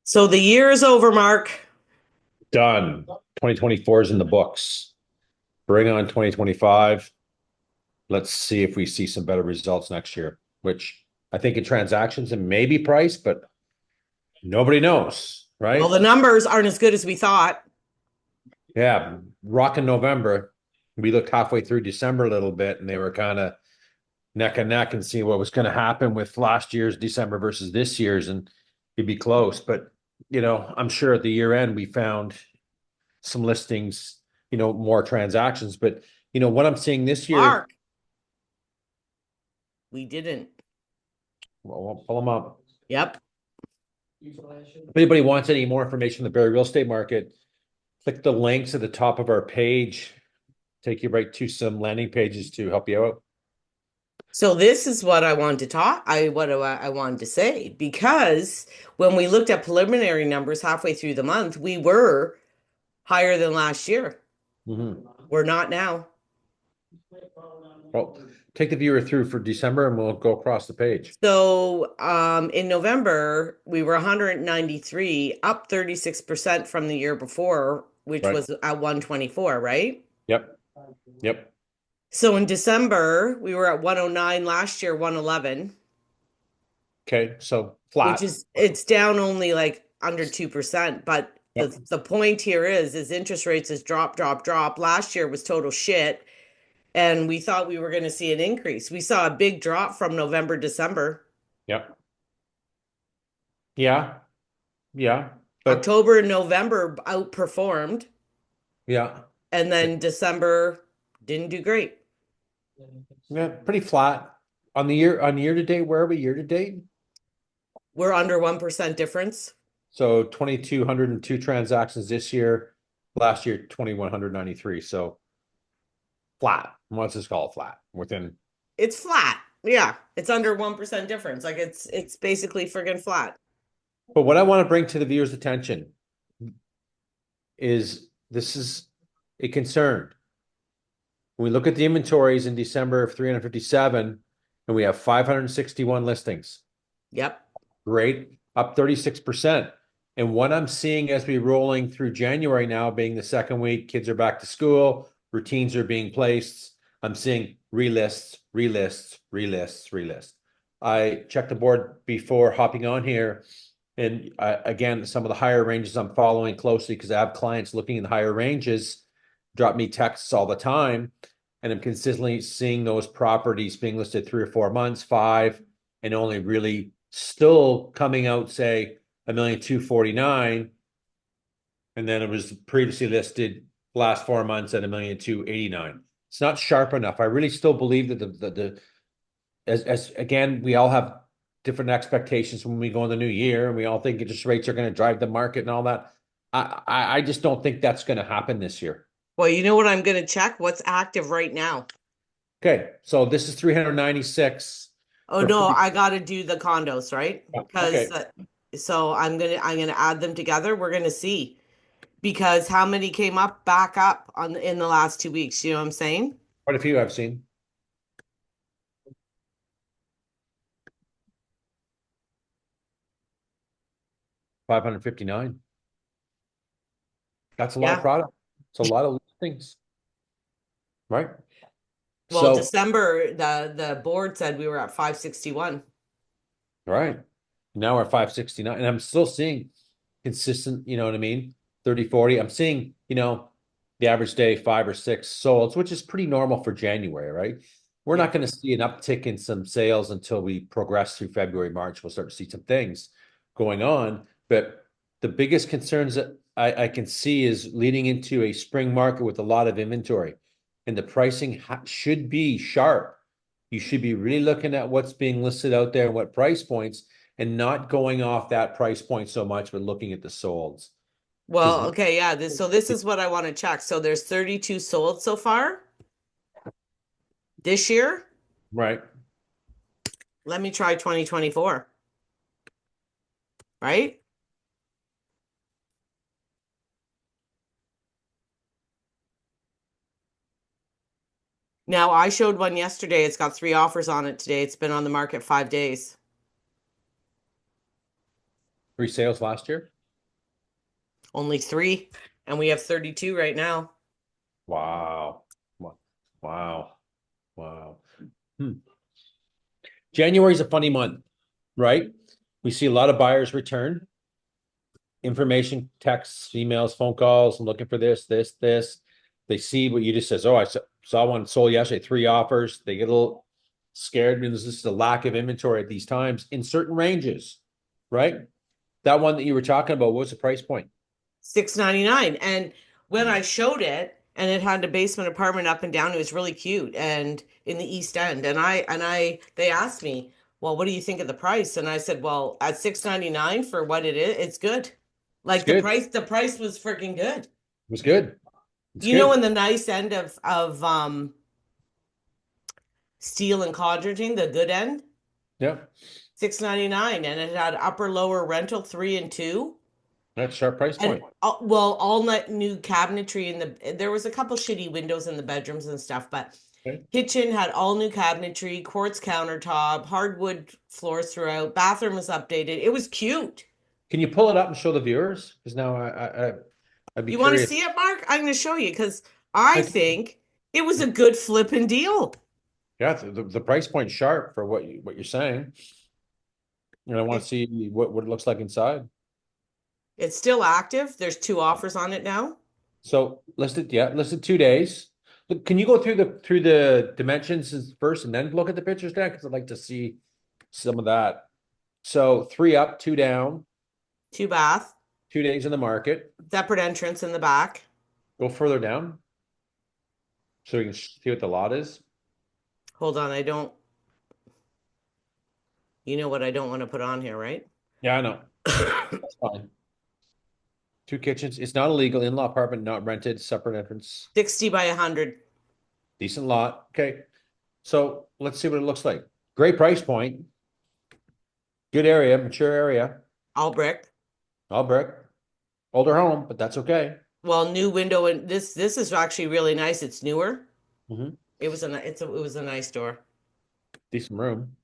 So the year is over, Mark. Done. 2024 is in the books. Bring on 2025. Let's see if we see some better results next year, which I think in transactions and maybe price, but nobody knows, Well, right? the numbers aren't as good as we thought. Yeah, rocking November. We looked halfway through December a little bit, and they were kind of neck and neck and see what was going to happen with last year's December versus this year's, and it'd be close. But I'm sure at the year end we found some listings, more transactions. But what I'm seeing this year, Mark, we didn't. well, I'll pull them up. Yep. If anybody wants any more information on the Barrie real estate market, click the links at the top of our page. Take you right to some landing pages to help you out. So this is what I wanted to talk. I wanted to say because when we looked at preliminary numbers halfway through the month, we were higher than last year. Mhm. We're not now. Well, take the viewer through for December and we'll go across the page. So in November, we were 193, up 36% from the year before, which Right. was at 124, right? Yep. Yep. So in December, we were at 109, last year 111, Okay. So which flat. is it's down only like under 2%. But Yep. the point here is interest rates has drop. Last year was total shit. And we thought we were going to see an increase. We saw a big drop from November, December. Yep. Yeah. Yeah. But October and November outperformed, yeah. and then December didn't do great. Yeah. Pretty flat. On year to date, where are we year to date? We're under 1% difference. So 2,202 transactions this year. Last year, 2,193. So flat. Let's just call it flat within. It's flat. Yeah, it's under 1% difference. Like it's basically friggin' flat. But what I want to bring to the viewer's attention is this is a concern. When we look at the inventories in December of 357, and we have 561 listings. Yep. Great, up 36%. And what I'm seeing as we rolling through January now, being the second week, kids are back to school, routines are being placed. I'm seeing relists, relists, relists, relists. I checked the board before hopping on here. And again, some of the higher ranges I'm following closely because I have clients looking in the higher ranges, drop me texts all the time. And I'm consistently seeing those properties being listed 3 or 4 months, five, and only really still coming out, say, 1,249,000. And then it was previously listed last 4 months at 1,289,000. It's not sharp enough. I really still believe that the as again, we all have different expectations when we go in the new year, and we all think interest rates are going to drive the market and all that. I just don't think that's going to happen this year. Well, you know what I'm going to check? What's active right now? Okay, so this is 396 Oh for no, pre. I got to do the condos, right? Because Okay, so I'm gonna add them together. We're gonna see because how many came up back up on in the last 2 weeks? You know what I'm saying? quite a few I've seen. 559. That's a lot of Yeah. product. It's a lot of things, right? Well, So, December, the board said we were at 561. all right. Now we're at 569, and I'm still seeing consistent, you know what I mean? 30, 40. I'm seeing, the average day 5 or 6 solds, which is pretty normal for January, right? We're Yeah. not going to see an uptick in some sales until we progress through February, March. We'll start to see some things going on. But the biggest concerns that I can see is leading into a spring market with a lot of inventory, and the pricing should be sharp. You should be really looking at what's being listed out there and what price points, and not going off that price point so much, but looking at the solds. Because Well, okay, yeah. This is what I want to check. So there's 32 sold so far this year. right. Let me try 2024, right? Now I showed one yesterday. It's got 3 offers on it today. It's been on the market 5 days. Pre-sales last year. Only three, and we have 32 right now. Wow. Wow. Wow. Hmm. January is a funny month, right? We see a lot of buyers return information, texts, emails, phone calls, and looking for this. They see what you just says. Oh, I saw one sold yesterday, 3 offers. They get a little scared because this is a lack of inventory at these times in certain ranges, right? That one that you were talking about, what was the price point? 699. And when I showed it, and it had a basement apartment up and down, it was really cute and in the East End. They asked me, well, what do you think of the price? And I said, well, at 699 for what it is, it's good. It's Like good. It the price was freaking good. was good. It's You know, good. in the nice end of steel and codgerting, the good end, Yeah. 699, and it had upper lower rental 3 and 2. That's a sharp price And point. well, all new cabinetry in there was a couple shitty windows in the bedrooms and stuff, but Okay. kitchen had all new cabinetry, quartz countertop, hardwood floors throughout. Bathroom was updated. It was cute. Can you pull it up and show the viewers? Because now I'd be You want to curious. see it, Mark? I'm going to show you because I Like, think it was a good flipping deal. yeah, the price point sharp for what you're saying. And I want to see what it looks like inside. It's still active. There's 2 offers on it now. So listed 2 days. Look, can you go through the dimensions first and then look at the pictures now? Because I'd like to see some of that. So 3 up, 2 down, 2 bath, 2 days in the market. separate entrance in the back. Go further down so you can see what the lot is. Hold on, I don't. You know what I don't want to put on here, right? Yeah, I know. That's fine. 2 kitchens. It's not illegal. In-law apartment, not rented. Separate entrance. 60 by 100. Decent lot. Okay. So let's see what it looks like. Great price point. Good area, mature area. All brick. All brick. Older home, but that's okay. Well, new window, and this is actually really nice. It's newer. Hmm. It was a nice door. Decent room.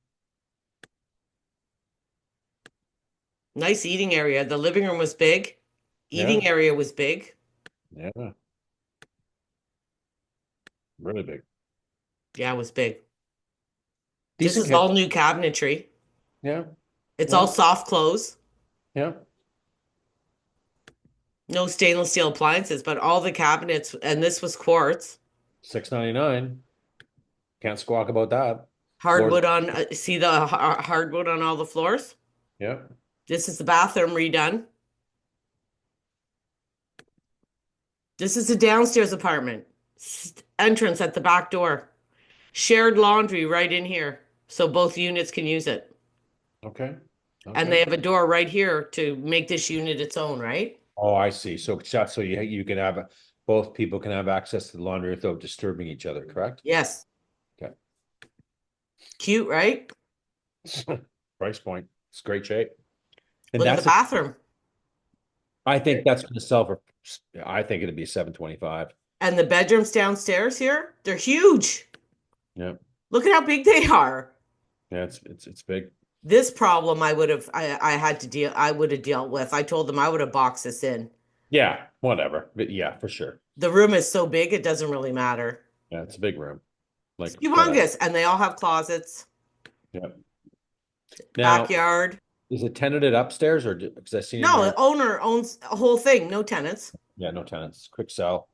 Nice eating area. The living room was big. Yeah. Eating area was big. Yeah. Really big. Yeah, it was big. This Decent is all kitchen. new cabinetry. Yeah. It's all Yeah. soft close. Yeah. No stainless steel appliances, but all the cabinets, and this was quartz. 699. Can't squawk about that. Floors. Hardwood on, see the hardwood on all the floors? Yeah. This is the bathroom redone. This is the downstairs apartment. Entrance at the back door. Shared laundry right in here, so both units can use it. Okay. And Okay. they have a door right here to make this unit its own, right? Oh, I see. So you can have both people can have access to the laundry without disturbing each other, correct? Yes. Okay. Cute, right? Price point. It's great shape. And Look at the that's bathroom. I think that's going to sell for, I think it'd be 725. And the bedrooms downstairs here, they're huge. Yeah. Look at how big they are. Yeah, it's big. This problem I had to deal I would have dealt with. I told them I would have boxed this in. Yeah, whatever. But yeah, for sure. The room is so big it doesn't really matter. Yeah, it's a big room. It's Like whatever. humongous. And they all have closets, Yeah. Now, backyard. is it tenanted upstairs or because I seen in No, there? the owner owns a whole thing, no tenants. Yeah, no tenants. Quick sell.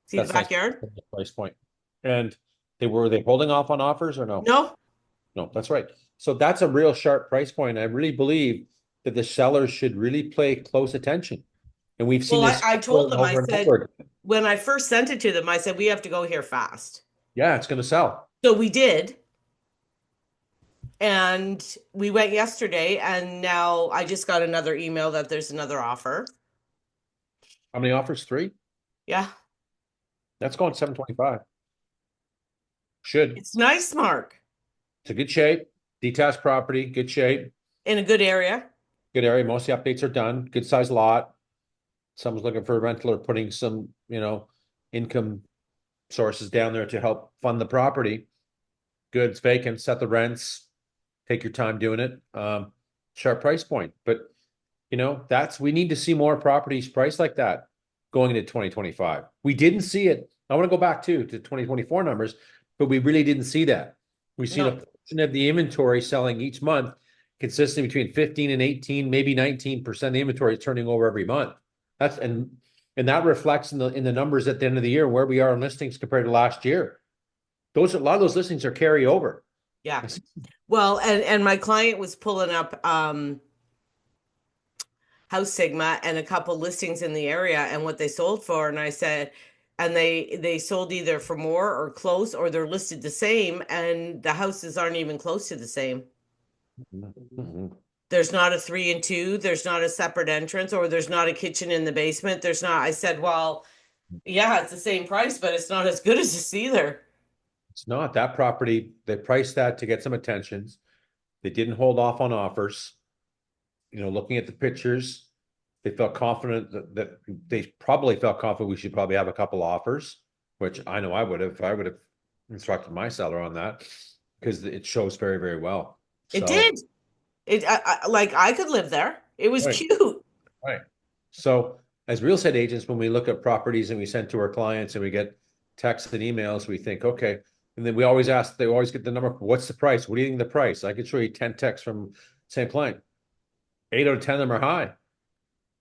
See the That's nice backyard? price point. And they holding off on offers or no? No. No, that's right. So that's a real sharp price point. I really believe that the sellers should really pay close attention. And we've seen Well, this I over told and them, I over and said, over again. when I first sent it to them, I said, we have to go here fast. Yeah, it's going to sell. So we did. And we went yesterday, and now I just got another email that there's another offer. How many offers? 3? Yeah. That's going 725. Should. It's nice, Mark, It's a good shape. Detached property, good shape, in a good area. good area. Most of the updates are done. Good size lot. Someone's looking for a rental or putting some, income sources down there to help fund the property. Good. It's vacant. Set the rents. Take your time doing it. Sharp price point. But We need to see more properties priced like that going into 2025. We didn't see it. I want to go back to 2024 numbers, but we really didn't see that. We've seen a No. portion of the inventory selling each month consistently between 15 and 18, maybe 19% of the inventory is turning over every month. That's and that reflects in the numbers at the end of the year where we are in listings compared to last year. A lot of those listings are carryover. Yeah. Well, and my client was pulling up House Sigma and a couple listings in the area and what they sold for, and I said, and they sold either for more or close, or they're listed the same, and the houses aren't even close to the same. Mhm. There's not a 3 and 2, there's not a separate entrance, or there's not a kitchen in the basement. There's not. I said, well, yeah, it's the same price, but it's not as good as this either. It's not that property. They priced that to get some attentions. They didn't hold off on offers. Looking at the pictures, they felt confident that they probably felt confident we should probably have a couple offers, which I know I would have. I would have instructed my seller on that because it shows very, very well. It So, did. Like I could live there. It was right, cute. right. So, as real estate agents, when we look at properties and we send to our clients and we get texts and emails, we think, okay. And then we always ask, they always get the number, what's the price? What do you think the price? I could show you 10 texts from same client. 8 out of 10 of them are high.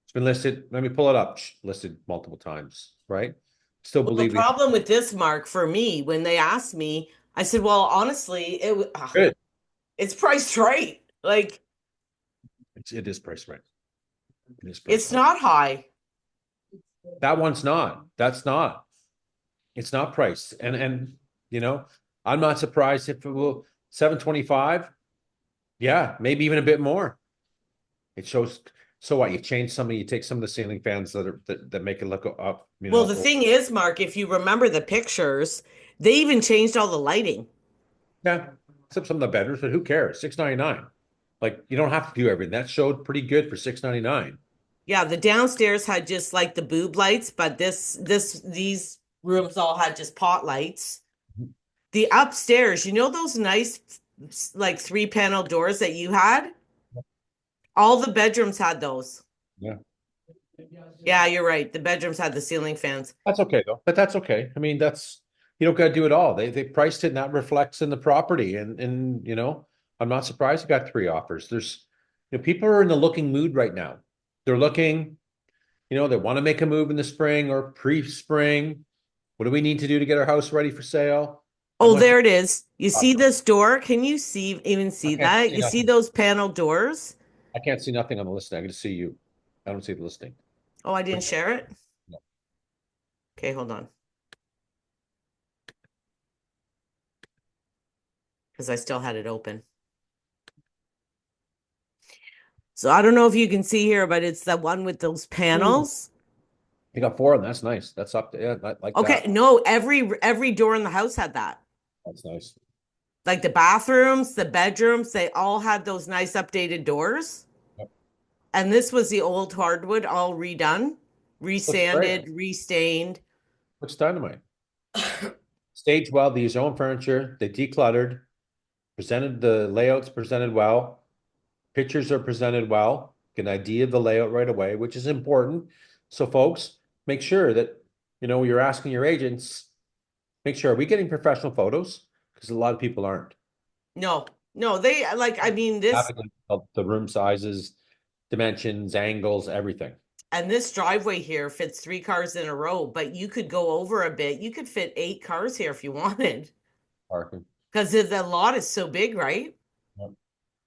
It's been listed. Let me pull it up. Listed multiple times, right? Still Well, the believe we problem with this, Mark, for me, when they asked me, I said, well, honestly, good. it's priced right. Like It is priced right. It is priced it's right. not high. That one's not. That's not. It's not priced. And you know, I'm not surprised if it will 725. Yeah, maybe even a bit more. It shows. So what? You take some of the ceiling fans that make it look up. Well, the thing is, Mark, if you remember the pictures, they even changed all the lighting. Yeah, except some of the bedrooms, but who cares? 699. Like you don't have to do everything. That showed pretty good for 699. Yeah, the downstairs had just like the boob lights, but these rooms all had just pot lights. The upstairs, you know those nice like 3 panel doors that you had? All the bedrooms had those. Yeah. Yeah, you're right. The bedrooms had the ceiling fans. That's okay though. But that's okay. I mean, that's you don't got to do it all. They priced it and that reflects in the property. And I'm not surprised you got three offers. People are in the looking mood right now. They're looking, they want to make a move in the spring or pre-spring. What do we need to do to get our house ready for sale? How Oh, much? there it is. You see this door? Can you even I see can't that? see You see nothing. those panel doors? I can't see nothing on the listing. I can just see you. I don't see the listing. Oh, I didn't share it? No. Okay, hold on. Because I still had it open. So I don't know if you can see here, but it's the one with those Ooh. panels. You got four of them. That's nice. That's up to, yeah, I like Okay, that. no, every door in the house had that. That's nice. Like the bathrooms, the bedrooms, they all had those nice updated doors. Yep. And this was the old hardwood all redone, Looks great. resanded, restained. Looks dynamite. Staged well, they used their own furniture, they decluttered, presented the layouts presented well, pictures are presented well, get an idea of the layout right away, which is important. So folks, make sure that, you're asking your agents, make sure, are we getting professional photos? Because a lot of people aren't. No, no, they like, I mean, this Having the room sizes, dimensions, angles, everything. and this driveway here fits 3 cars in a row, but you could go over a bit. You could fit 8 cars here if you wanted, Parking. because the lot is so big, right? Yep.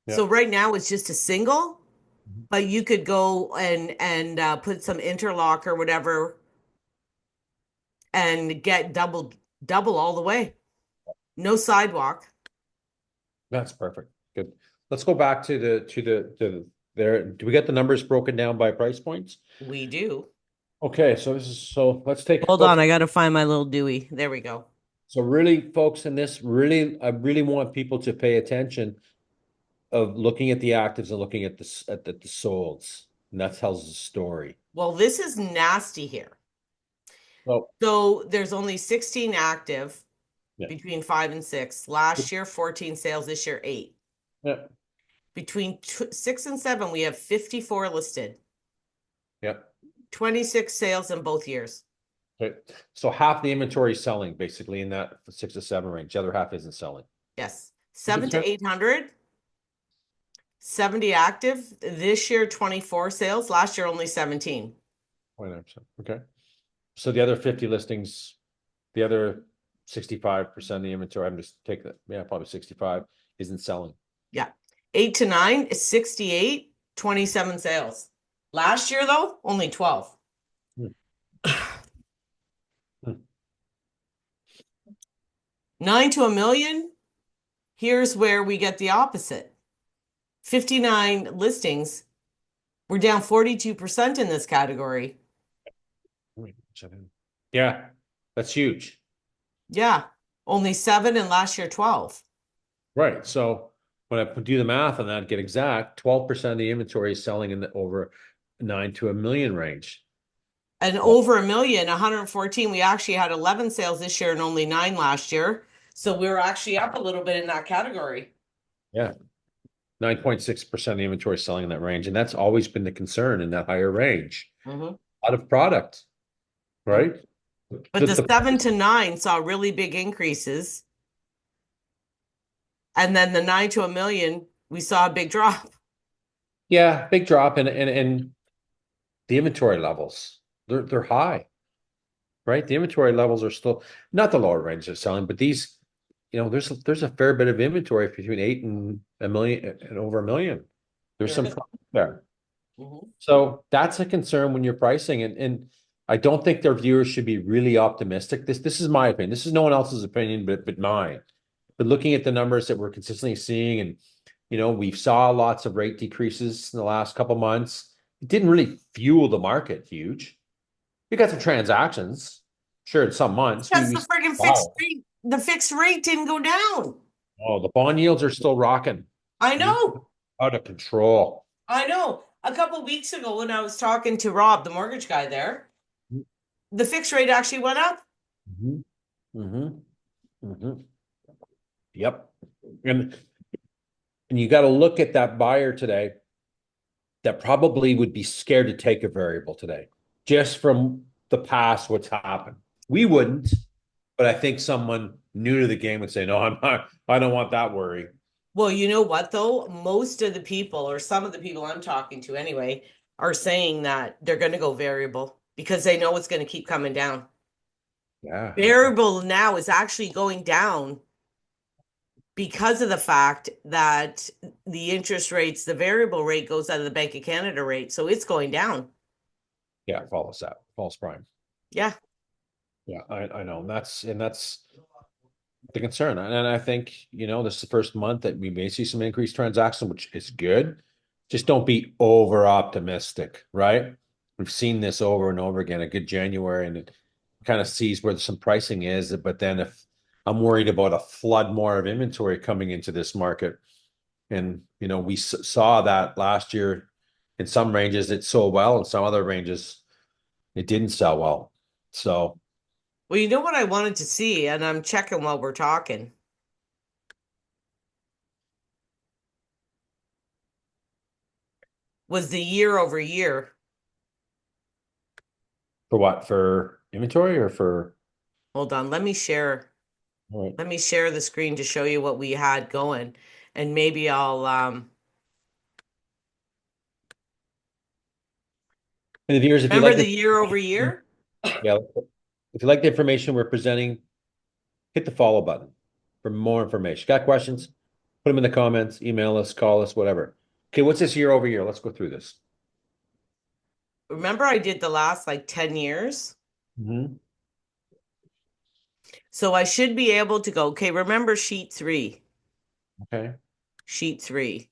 So Yep. right now it's just a single, Mhm. but you could go and put some interlock or whatever and get double all the way. No sidewalk. That's perfect. Good. Let's go back to there. Do we get the numbers broken down by price points? We do. Okay, so let's take Hold folks. on, I gotta find my little Dewey. There we go. So really, folks, in this, really, I really want people to pay attention of looking at the actives and looking at the solds. And that tells the story. Well, this is nasty here. Well, So there's only 16 active yeah. between 5 and 6. Last year, 14 sales. This year, 8. Yeah. Between 6 and 7, we have 54 listed, Yep. 26 sales in both years. Okay. So half the inventory is selling basically in that 6 to 7 range. The other half isn't selling. Yes. Good 7 trend. to 800, 70 active. This year, 24 sales. Last year, only 17. 29%. Okay. So the other 50 listings, the other 65% of the inventory, I'm just taking that, yeah, probably 65 isn't selling. Yeah. 8 to 9 is 68, 27 sales. Last year, though, only 12. Hmm. Hmm. 9 to a million, here's where we get the opposite. 59 listings. We're down 42% in this category. Yeah, that's huge. Yeah. Only 7 and last year 12. Right. So when I do the math on that, get exact, 12% of the inventory is selling in the over 9 to a million range. And Well, over a million, 114. We actually had 11 sales this year and only 9 last year. So we were actually up a little bit in that category. yeah. 9.6% of the inventory is selling in that range. And that's always been the concern in that higher range. Mhm. Out of product, right? But the The 7 to 9 saw really big increases. And then the 9 to a million, we saw a big drop. yeah, big drop and the inventory levels. They're high, right? The inventory levels are still not the lower range of selling, but these, there's a fair bit of inventory between 8 and a million and over a million. There's There some is. product there. Mhm. So that's a concern when you're pricing, and I don't think their viewers should be really optimistic. This is my opinion. This is no one else's opinion but mine. But looking at the numbers that we're consistently seeing, and we saw lots of rate decreases in the last couple months. It didn't really fuel the market huge. We got some transactions, sure, in some months. Because We the friggin' fixed wow. rate, the fixed rate didn't go down. Oh, the bond yields are still rocking. I know. Out of control. I know. A couple weeks ago when I was talking to Rob, the mortgage guy there, the fixed rate actually went up. Mm-hmm. Mm-hmm. Mm-hmm. Yep. And you got to look at that buyer today that probably would be scared to take a variable today, just from the past, what's happened. We wouldn't, but I think someone new to the game would say, no, I'm not, I don't want that worry. Well, you know what though? Most of the people, or some of the people I'm talking to anyway, are saying that they're going to go variable because they know it's going to keep coming down. Yeah. Variable now is actually going down because of the fact that the interest rates, the variable rate goes out of the Bank of Canada rate. So it's going down. Yeah, follows that. False prime. Yeah. Yeah, I know. And that's the concern. And I think, this is the first month that we may see some increased transaction, which is good. Just don't be over optimistic, right? We've seen this over and over again, a good January, and it kind of sees where some pricing is. But then if I'm worried about a flood more of inventory coming into this market, and we saw that last year in some ranges it sold well, in some other ranges it didn't sell well. So Well, you know what I wanted to see, and I'm checking while we're talking, was the year over year. for what? For inventory or for? Hold on, let me share. All right. Let me share the screen to show you what we had going, and maybe I'll And the viewers, if you remember like the the year over year. yeah, if you like the information we're presenting, hit the follow button for more information. Got questions? Put them in the comments, email us, call us, whatever. Okay, what's this year over year? Let's go through this. Remember I did the last like 10 years? Mm-hmm. So I should be able to go, okay, remember sheet 3. Okay. Sheet 3.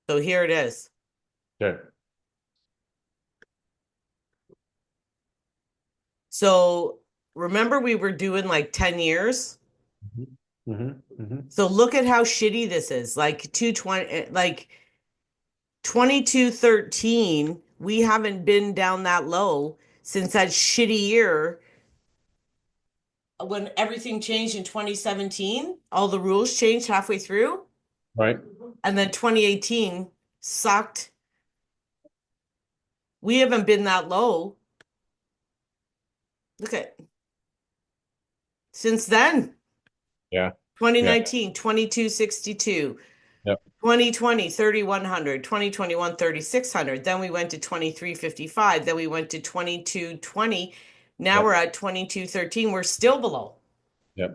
So here it is. Okay. So remember we were doing like 10 years? Hmm. Hmm. So look at how shitty this is. Like 220, like 2213, we haven't been down that low since that shitty year when everything changed in 2017. All the rules changed halfway through. Right. And then 2018 sucked. We haven't been that low. Look at since then. Yeah. Yeah. 2019, 2262. Yep. 2020, 3100. 2021, 3600. Then we went to 2355. Then we went to 2220. Now we're Yep. at 2213. We're still below. Yep.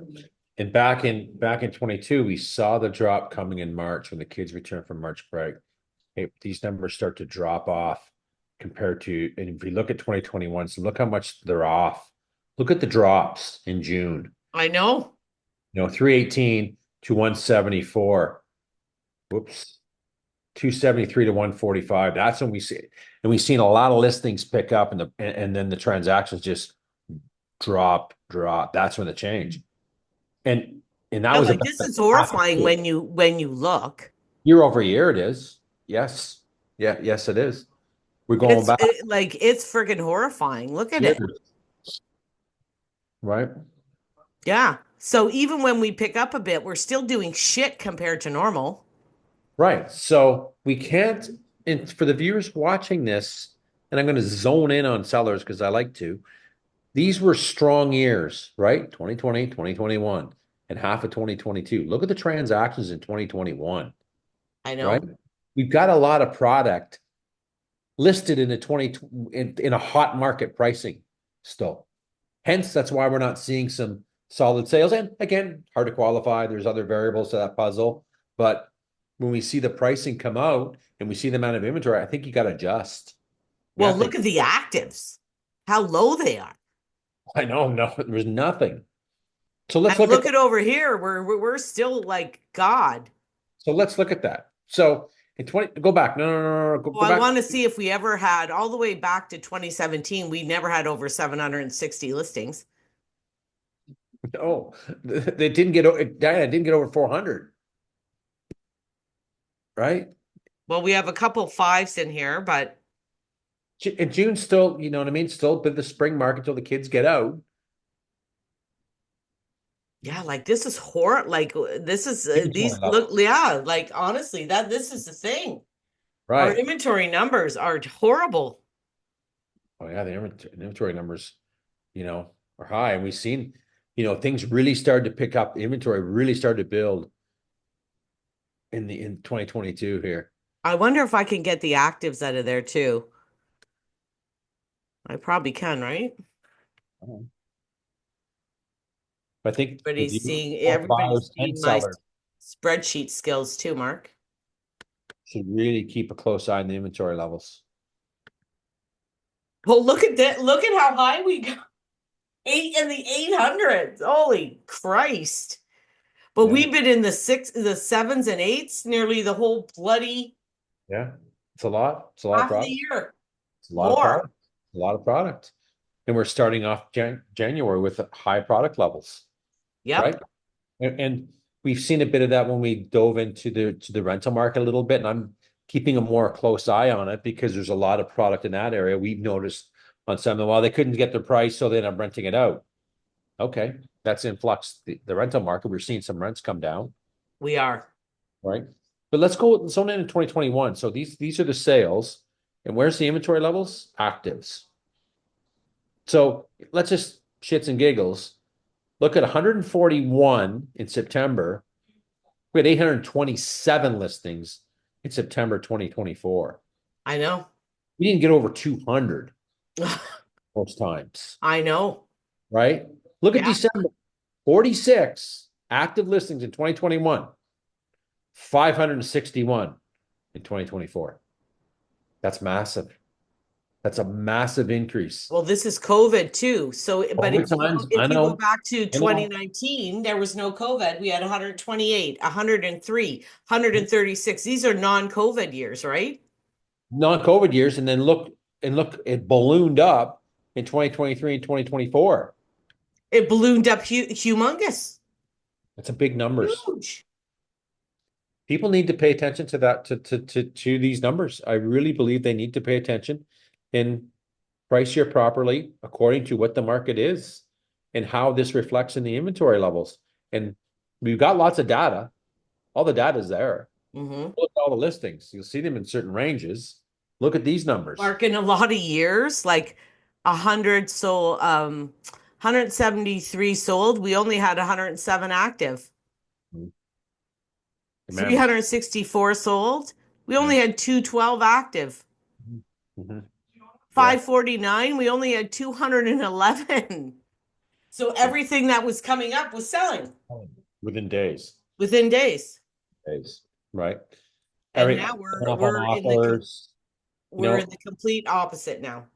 And back in 22, we saw the drop coming in March when the kids returned from March break. Hey, these numbers start to drop off compared to, and if we look at 2021, so look how much they're off. Look at the drops in June. I know. 318 to 174. Whoops. 273 to 145. That's when we see it. And we've seen a lot of listings pick up and then the transactions just drop. That's when the change. And that Yeah, was like about this is half a horrifying year. when you look. Year over year it is. Yes. Yeah, yes, it is. We're going back Like it's freaking horrifying. Look at it. years, right? Yeah. So even when we pick up a bit, we're still doing shit compared to normal. Right. So we can't, and for the viewers watching this, and I'm going to zone in on sellers because I like to. These were strong years, right? 2020, 2021, and half of 2022. Look at the transactions in 2021, I right? know. We've got a lot of product listed in the 20 in a hot market pricing still. Hence, that's why we're not seeing some solid sales. And again, hard to qualify. There's other variables to that puzzle. But when we see the pricing come out and we see the amount of inventory, I think you got to adjust. You Well, have to. look at the actives, how low they are. I know, no, there's nothing. So let's And look at look at over here, we're still like God. So let's look at that. So in 20, go back. No. Go, Well, go I back. want to see if we ever had all the way back to 2017, we never had over 760 listings. No, they didn't get, Diana didn't get over 400, right? Well, we have a couple fives in here, but And June still, you know what I mean? Still been the spring market till the kids get out. yeah, like this is horror. Like this is Inventory these look, levels. yeah, like honestly, that this is the thing. Our Right. inventory numbers are horrible. Oh yeah, the inventory numbers, are high. And we've seen, things really started to pick up. Inventory really started to build in 2022 here. I wonder if I can get the actives out of there too. I probably can, right? I think the view, both Everybody's buyers and seeing my sellers spreadsheet skills too, Mark. should really keep a close eye on the inventory levels. Well, look at that. Look at how high we got. Eight in the 800s. Holy Christ. But Yeah. we've been in the sevens and eights nearly the whole bloody Yeah. It's a lot. It's a lot of half of the product. year. It's a lot of More. product. A lot of product. And we're starting off January with high product levels, right? Yep. And we've seen a bit of that when we dove into the rental market a little bit. And I'm keeping a more close eye on it because there's a lot of product in that area. We've noticed on some of them, well, they couldn't get their price, so they end up renting it out. Okay. That's in flux. The rental market, we're seeing some rents come down, We are. right? But let's go zone in 2021. So these are the sales. And where's the inventory levels? Actives. So let's just shits and giggles. Look at 141 in September. We had 827 listings in September 2024. I know. We didn't get over 200 most times, I know. right? Look at Yeah. December, 46 active listings in 2021, 561 in 2024. That's massive. That's a massive increase. Well, this is COVID too. So, but COVID times, I if you go know, back to I know. 2019, there was no COVID. We had 128, 103, 136. These are non-COVID years, right? Non-COVID years, and then look, it ballooned up in 2023 and 2024. It ballooned up humongous, It's a big numbers. huge. People need to pay attention to that to these numbers. I really believe they need to pay attention and price your properly according to what the market is and how this reflects in the inventory levels. And we've got lots of data. All the data is there. Mm-hmm. Look at all the listings. You'll see them in certain ranges. Look at these numbers. Mark, in a lot of years, like 100 sold, 173 sold. We only had 107 active. Demand. 364 sold. We Yeah. only had 212 active. Mhm. Yeah. 549, we only had 211. So everything that was coming up was selling Within days. within days. Days. Right. And Every now off on offers. You we're in know, the complete opposite now.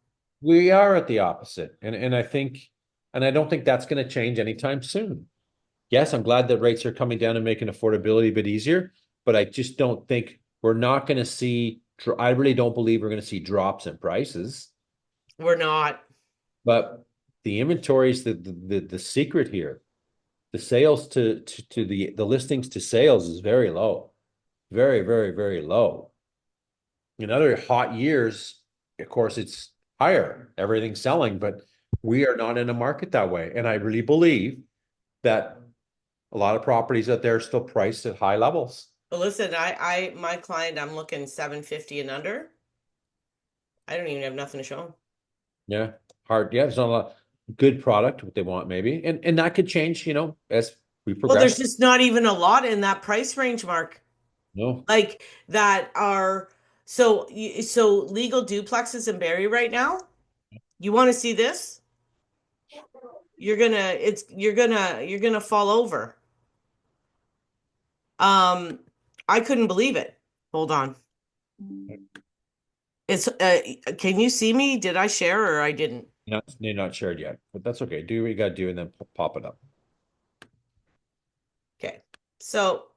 we are at the opposite. And I think, and I don't think that's going to change anytime soon. Yes, I'm glad that rates are coming down and making affordability a bit easier, but I just don't think we're not going to see, I really don't believe we're going to see drops in prices. We're not. But the inventory is the secret here. The sales to the listings to sales is very low. Very, very, very low. In other hot years, of course, it's higher. Everything's selling, but we are not in a market that way. And I really believe that a lot of properties out there are still priced at high levels. But listen, my client, I'm looking 750 and under. I don't even have nothing to show them. Yeah. Hard. Yeah, there's not a lot good product, what they want, maybe. And that could change, as we Well, there's progress. just not even a lot in that price range, Mark. No. Like that are so legal duplexes in Barrie right now. You want to see this? You're gonna fall over. Um, I couldn't believe it. Hold on. It's can you see me? Did I share or I didn't? They're not shared yet, but that's okay. Do what you got to do and then pop it up. Okay. So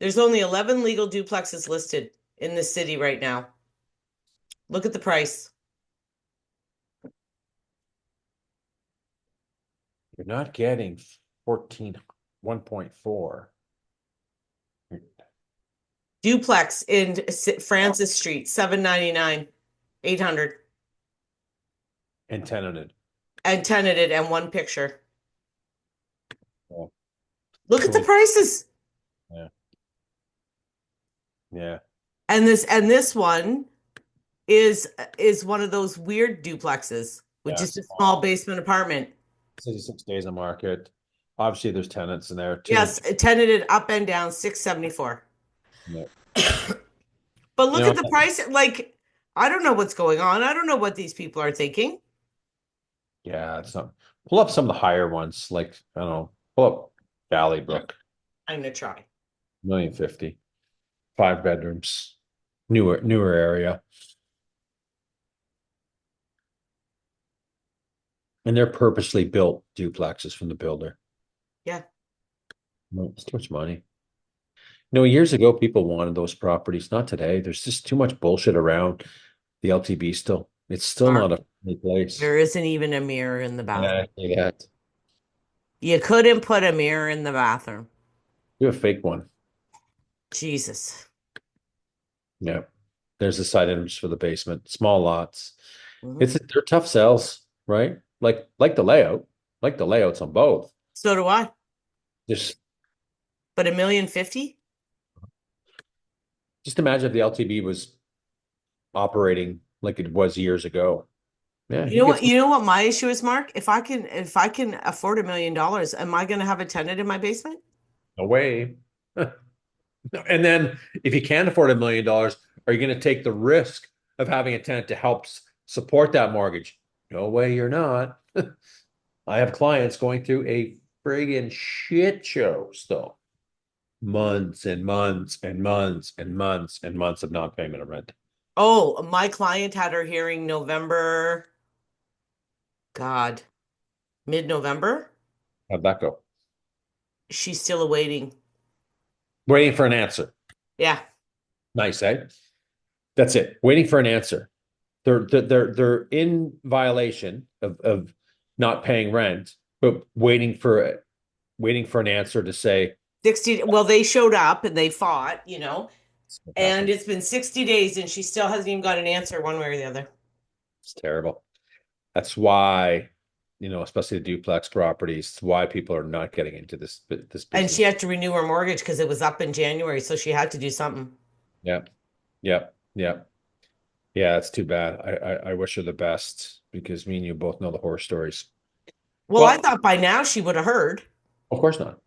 there's only 11 legal duplexes listed in the city right now. Look at the price. You're not getting 14, 1.4 Duplex in Francis Street, 799, 800, and tenanted. and tenanted and one picture. Yeah. Look at the prices. Yeah. Yeah. And this one is one of those weird duplexes with Yeah. just a small basement apartment. 66 days on market. Obviously, there's tenants in there too. Yes, tenanted up and down 674. Yeah. But You look know, at the price. Like, I don't know what's going on. I don't know what these people are thinking. yeah, it's not. Pull up some of the higher ones, like I don't know. Pull up Valleybrook, I'm gonna try. 1,050,000, 5 bedrooms, newer area, and they're purposely built duplexes from the builder. Yeah. No, it's too much money. Years ago, people wanted those properties. Not today. There's just too much bullshit around the LTB still. It's still Mark, not a friendly place. there isn't even a mirror in the bathroom. Yeah. You couldn't put a mirror in the bathroom. Do a fake one. Jesus. Yeah. There's the side items for the basement. Small lots. Mhm. They're tough sells, right? Like the layout, like the layouts on both. So do I. Just But 1,050,000? just imagine if the LTB was operating like it was years ago. Yeah, You you know get what? You know what my issue is, Mark? If I can afford $1 million, am I gonna have a tenant in my basement? no way. And then if you can't afford $1 million, are you going to take the risk of having a tenant to help support that mortgage? No way, you're not. I have clients going through a friggin' shit show still. Months and months and months and months and months of non-payment of rent. Oh, my client had her hearing November, God, mid-November. How'd that go? She's still awaiting. Waiting for an answer. Yeah. Nice, eh? That's it. Waiting for an answer. they're in violation of not paying rent, but waiting for an answer to say 60, well, they showed up and they fought, you know, what and happened. it's been 60 days and she still hasn't even got an answer one way or the other. It's terrible. That's why, especially the duplex properties, it's why people are not getting into this And she business. had to renew her mortgage because it was up in January, so she had to do something. Yeah, yeah, yeah, yeah. It's too bad. I wish her the best because me and you both know the horror stories. Well, I Well, thought by now she would have heard. of course not.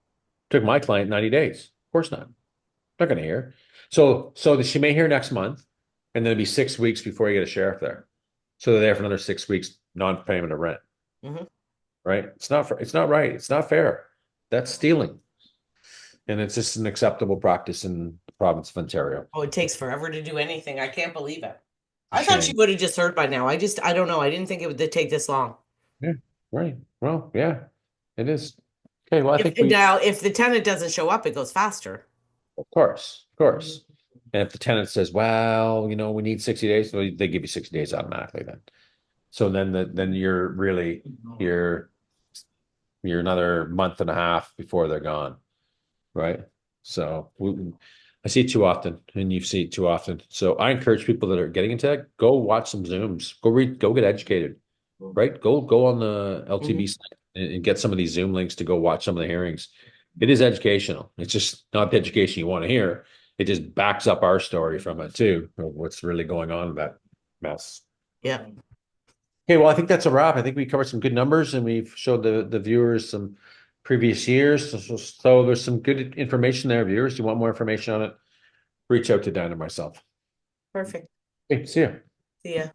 Took my client 90 days. Of course not. Not going to hear. So she may hear next month, and then it'll be 6 weeks before you get a sheriff there. So they're there for another 6 weeks, non-payment of rent. Mhm. Right? It's not right. It's not fair. That's stealing. And it's just an acceptable practice in the province of Ontario. Oh, it takes forever to do anything. I can't believe it. It's I a thought she shame. would have just heard by now. I don't know. I didn't think it would take this long. Yeah, right. Well, yeah, it is. Okay, well, I If think we, now, if the tenant doesn't show up, it goes faster. of course, of course. And if the tenant says, well, we need 60 days, well, they give you 60 days automatically then. So then you're you're another month and a half before they're gone, right? So I see it too often, and you see it too often. So I encourage people that are getting into that, go watch some Zooms, go get educated, right? Go on the LTB Mhm. site and get some of these Zoom links to go watch some of the hearings. It is educational. It's just not the education you want to hear. It just backs up our story from it too, of what's really going on in that mess. Yeah, Okay, well, I think that's a wrap. I think we covered some good numbers and we've showed the viewers some previous years. So there's some good information there, viewers. Do you want more information on it? Reach out to Dan and myself. perfect. Okay, see you. See ya.